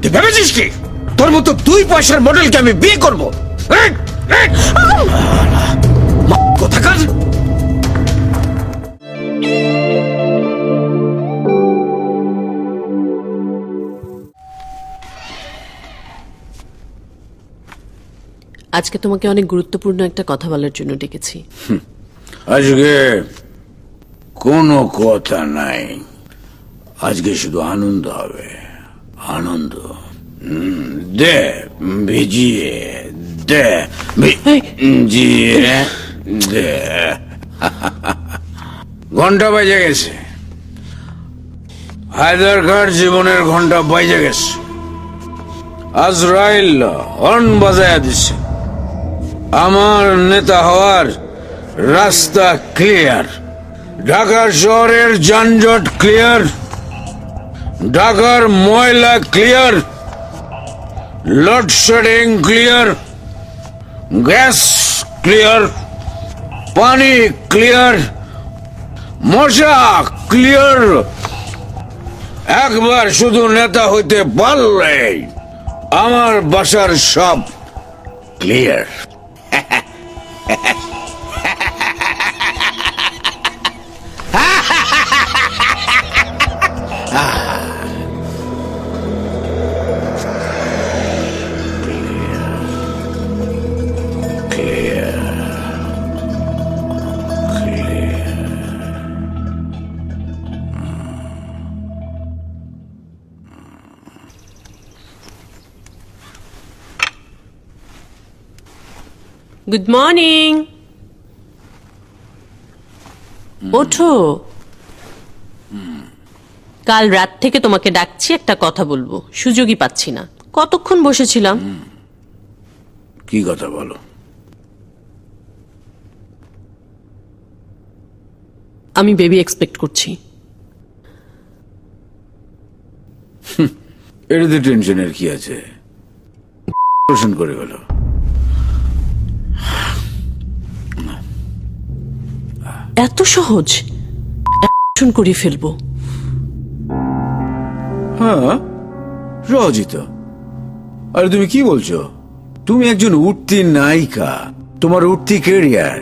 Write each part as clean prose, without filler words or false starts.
তুই ভেবেছিস কি তোর মতো 2 পয়সার মডেলকে আমি বিয়ে করবো? কোথাকার আজকে তোমাকে অনেক গুরুত্বপূর্ণ একটা কথা বলার জন্য ডেকেছি। আজকে কোনো কথা নাই, আজকে শুধু আনন্দ হবে, আনন্দ। দে ভিজিয়ে দে, ভিজিয়ে দে। ঘন্টা বাজে গেছে, হায়দার খাঁর জীবনের ঘন্টা বাজে গেছে। আজরাইল হর্ন বাজায়া দিছে। আমার নেতা হওয়ার রাস্তা ক্লিয়ার। ঢাকার শহরের যানজট ক্লিয়ার, ঢাকার ময়লা clear, load shedding clear, gas clear, পানি ক্লিয়ার, মশা ক্লিয়ার। একবার শুধু নেতা হইতে পারলে আমার বাসার সব ক্লিয়ার। Good morning. ওঠো, কাল রাত থেকে তোমাকে ডাকছি, একটা কথা বলবো, সুযোগই পাচ্ছি না। কতক্ষণ বসেছিলাম। কি কথা বলো? আমি বেবি এক্সপেক্ট করছি। এটাতে টেনশনের কি আছে? পোষণ করে গেল। এত সহজ করে ফেলবো? হ্যাঁ, সহজই তো। আরে তুমি কি বলছো? তুমি একজন উঠতি নায়িকা, তোমার উঠতি কেরিয়ার,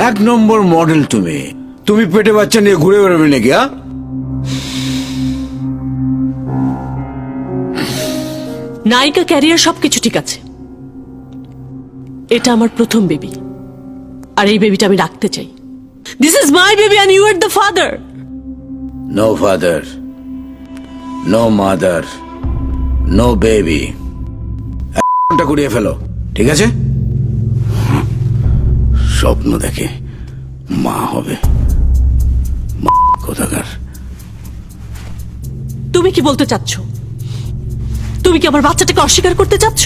1 নম্বর মডেল। তুমি পেটে বাচ্চা নিয়ে ঘুরে বেড়াবে নাকি? নায়িকা, ক্যারিয়ার সবকিছু ঠিক আছে। এটা আমার প্রথম বেবি, আর এই বেবিটা আমি রাখতে চাই। This is my baby and you are the father. No father, no mother, no baby. কুড়িয়ে ফেলো, ঠিক আছে? স্বপ্ন দেখে মা হবে, কোথাকার। তুমি কি বলতে চাচ্ছ? তুমি কি আমার বাচ্চাটাকে অস্বীকার করতে চাচ্ছ,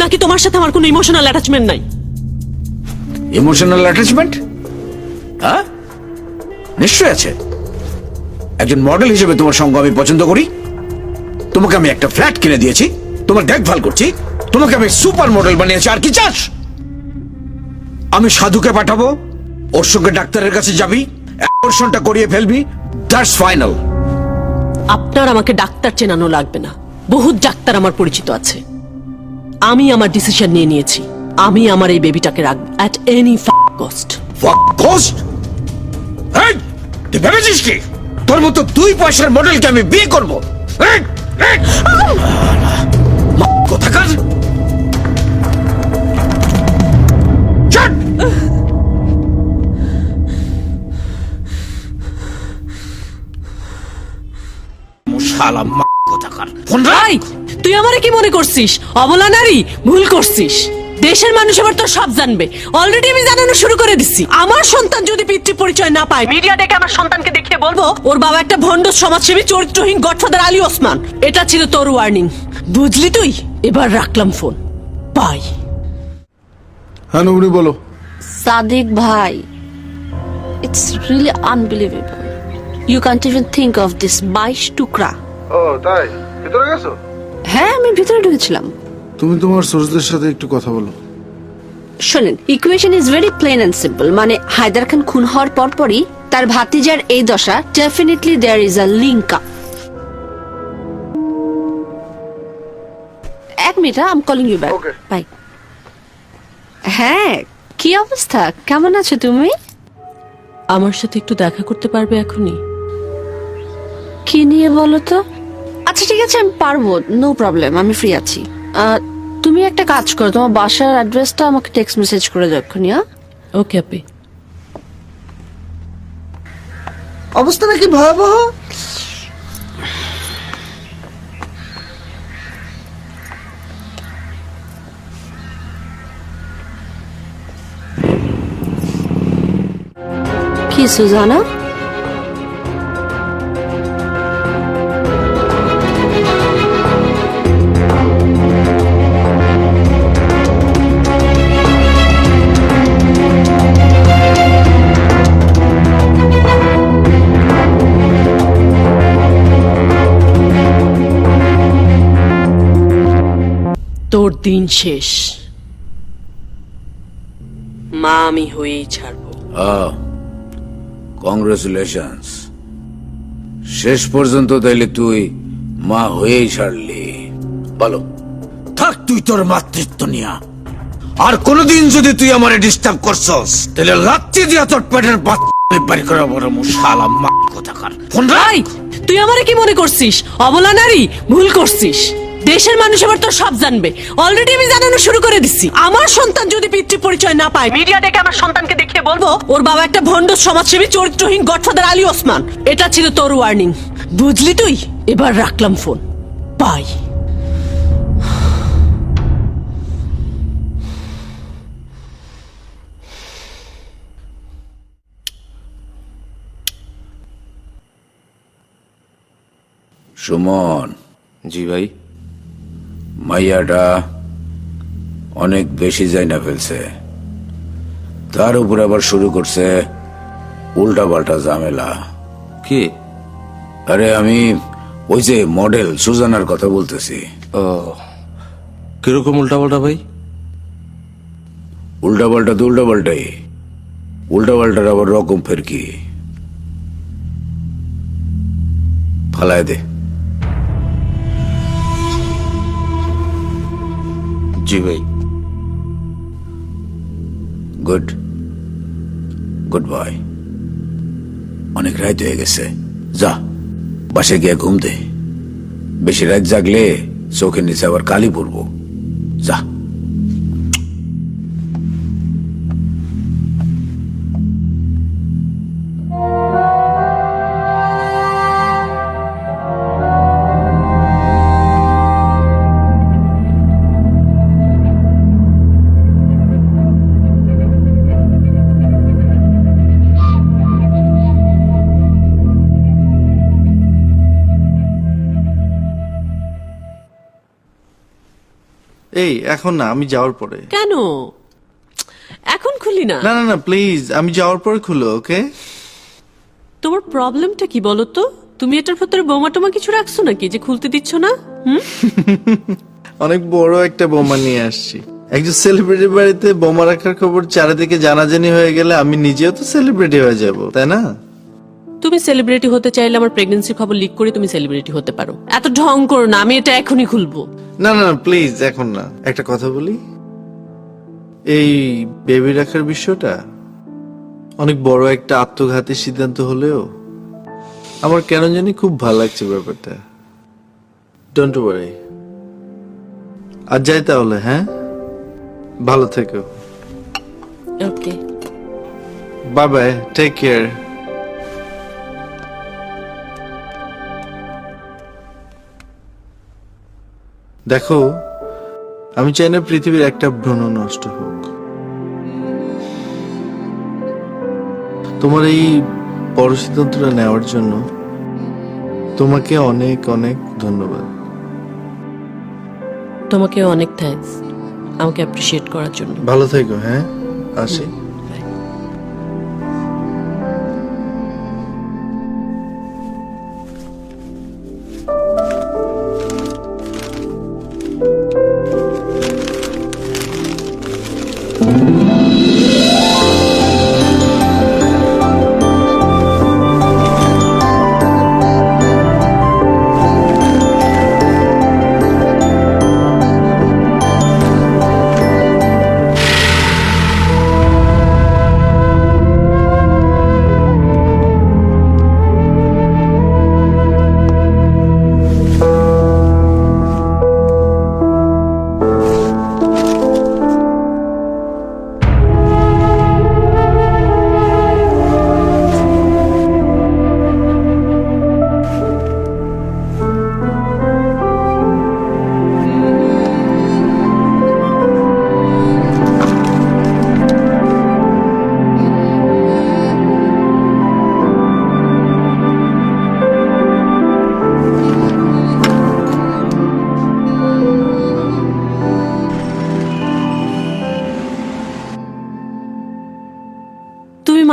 নাকি তোমার সাথে আমার কোনো ইমোশনাল অ্যাটাচমেন্ট নাই? Emotional attachment? হ্যাঁ, নিশ্চয় আছে। একজন মডেল হিসেবে তোমার সঙ্গ আমি পছন্দ করি। তোমাকে আমি একটা ফ্ল্যাট কিনে দিয়েছি, তোমার দেখভাল করছি, তোমাকে আমি সুপার মডেল বানিয়েছি। আর কি চাস? আমি সাধুকে পাঠাবো, ওর সঙ্গে ডাক্তারের কাছে যাবি, অপারেশনটা করিয়ে ফেলবি, দ্যাটস ফাইনাল। আপনার আমাকে ডাক্তার চেনানো লাগবে না, বহুত ডাক্তার আমার পরিচিত আছে। আমি আমার ডিসিশন নিয়ে নিয়েছি, আমি আমার এই বেবিটাকে রাখবো অ্যাট এনি কস্ট। কস্ট? এই, তুই ভেবেছিস কি তোর মতো 2 পয়সার মডেলকে আমি বিয়ে করবো? কোথাকার তুই আমারে কি মনে করছিস? অবলা নারী? ভুল করছিস। দেশের মানুষ এবার তো সব জানবে। অলরেডি আমি জানানো শুরু করে দিচ্ছি। আমার সন্তান যদি পিতৃ পরিচয় না পায়, মিডিয়া ডেকে আমার সন্তানকে দেখিয়ে বলবো ওর বাবা একটা ভণ্ড সমাজসেবী, চরিত্রহীন গডফাদার আলী ওসমান। এটা ছিল তোর ওয়ার্নিং, বুঝলি তুই? এবার রাখলাম ফোন, বাই। হ্যাঁ নবনী, বলো। সাদিক ভাই, it's really unbelievable. You can't even think of this 22 টুকরা। ও তাই? ভিতরে গেছো? হ্যাঁ, আমি ভিতরে ঢুকেছিলাম। তুমি তোমার সোর্সদের সাথে একটু কথা বলো। শোনেন, equation is very plain and simple. মানে হায়দার খান খুন হওয়ার পরপরই তার ভাতিজার এই দশা, definitely there is a link up. Minute, I am calling you back. Okay. Bye. হ্যাঁ, কি অবস্থা, কেমন আছো তুমি? আমার সাথে একটু দেখা করতে পারবে এখনই? কি নিয়ে বলো তো? আচ্ছা ঠিক আছে, আমি পারবো, নো প্রবলেম, আমি ফ্রি আছি। তুমি একটা কাজ করো, তোমার বাসার অ্যাড্রেসটা আমাকে টেক্সট মেসেজ করে দাও এক্ষুনি। ওকে আপি। অবস্থা নাকি ভয়াবহ? কি সুজানা? তোর দিন শেষ, মা আমি হয়েই ছাড়বো। কংগ্রেচুলেশনস। শেষ পর্যন্ত তাইলে তুই মা হয়েই ছাড়লি। বলো, থাক তুই তোর মাতৃত্ব নিয়া। আর কোনদিন যদি তুই আমারে ডিস্টার্ব করছস, তাহলে লাত্তি দিয়া তোর পেটের বাচ্চা বাড়ি করে বড় শালা মা কোথাকার। ফোন রাখ। ভাই, তুই আমারে কি মনে করছিস? অবলা নারী, ভুল করছিস। দেশের মানুষ এবার তোর সব জানবে। অলরেডি আমি জানানো শুরু করে দিচ্ছি। আমার সন্তান যদি পিতৃ পরিচয় না পায়, মিডিয়া ডেকে আমার সন্তানকে দেখিয়ে বলবো ওর বাবা একটা ভণ্ড সমাজসেবী চরিত্রহীন গডফাদার আলী ওসমান। এটা ছিল তোর ওয়ার্নিং, বুঝলি তুই? এবার রাখলাম ফোন, বাই। সুমন, জি ভাই। মাইয়াটা অনেক বেশি যাইনা ফেলছে, তার উপর আবার শুরু করছে উল্টা পাল্টা ঝামেলা। কে? আরে আমি ওই যে মডেল সুজানার কথা বলতেছি। ও, কিরকম উল্টাপাল্টা ভাই? উল্টা পাল্টা তো উল্টা পাল্টাই, উল্টা পাল্টার আবার রকম ফের কি? ফালায় দে। জি ভাই। Good good boy. অনেক রাত হয়ে গেছে, যা বাসায় গিয়ে ঘুম দে। বেশি রাত জাগলে চোখের নিচে আবার কালি পড়বো। যা। এই এখন না, আমি যাওয়ার পরে। কেন এখন খুলি না? না না না প্লিজ, আমি যাওয়ার পরে খুলো, ওকে? তোমার প্রবলেমটা কি বলো তো? তুমি এটার ভেতরে বোমা টোমা কিছু রাখছো নাকি যে খুলতে দিচ্ছ না? অনেক বড় একটা বোমা নিয়ে আসছি। একজন সেলিব্রিটির বাড়িতে বোমা রাখার খবর চারিদিকে জানাজানি হয়ে গেলে আমি নিজেও তো সেলিব্রিটি হয়ে যাব, তাই না? তুমি সেলিব্রিটি হতে চাইলে আমার প্রেগন্যান্সির খবর লিক করে তুমি সেলিব্রিটি হতে পারো। এত ঢং করো না, আমি এটা এখনই খুলবো। না না না প্লিজ, এখন না। একটা কথা বলি, এই বেবি রাখার বিষয়টা অনেক বড় একটা আত্মঘাতী সিদ্ধান্ত হলেও আমার কেন জানি খুব ভালো লাগছে ব্যাপারটা। Don't worry. আর যাই তাহলে, হ্যাঁ? ভালো থেকো। ওকে, বাই বাই, টেক কেয়ার। দেখো, আমি চাই না পৃথিবীর একটা ভ্রূণ নষ্ট হোক। তোমার এই বড় সিদ্ধান্তটা নেওয়ার জন্য তোমাকে অনেক অনেক ধন্যবাদ। তোমাকে অনেক থ্যাঙ্কস আমাকে অ্যাপ্রিশিয়েট করার জন্য। ভালো থেকো, হ্যাঁ? আসি।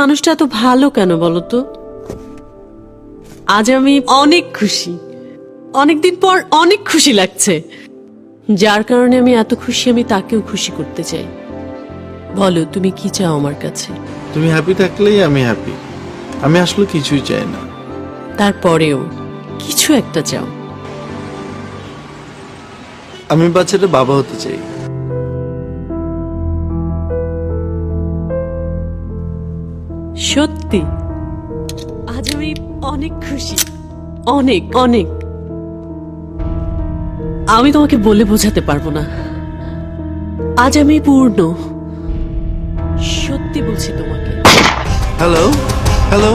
মানুষটা এত ভালো কেন বলো তো? আজ আমি অনেক খুশি, অনেকদিন পর অনেক খুশি লাগছে। যার কারণে আমি এত খুশি, আমি তাকেও খুশি করতে চাই। বলো তুমি কি চাও আমার কাছে? তুমি হ্যাপি থাকলেই আমি হ্যাপি। আমি আসলে কিছুই চাই না। তারপরেও কিছু একটা চাও। আমি বাচ্চাটা বাবা হতে চাই। সত্যি আজ আমি অনেক খুশি, অনেক অনেক। আমি তোমাকে বলে বোঝাতে পারবো না। আজ আমি পূর্ণ, সত্যি বলছি তোমাকে। Hello hello